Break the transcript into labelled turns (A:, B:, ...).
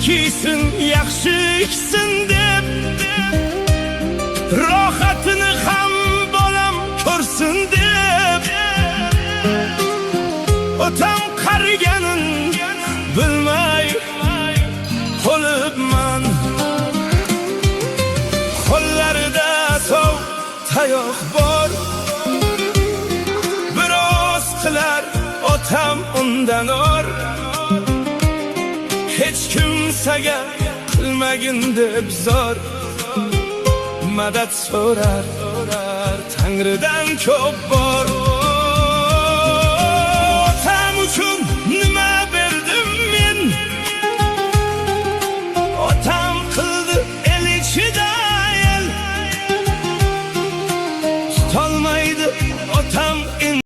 A: kiysin, yaxshi iksin deb, rohatini ham bolam ko'rsin deb, otam qariganin bilmay qolibman. Qo'llarida sov tayoq bor, biroz qilar otam undan or. Hech kimsaga qilmagin deb zor, madad so'rar Tangridan ko'p bor.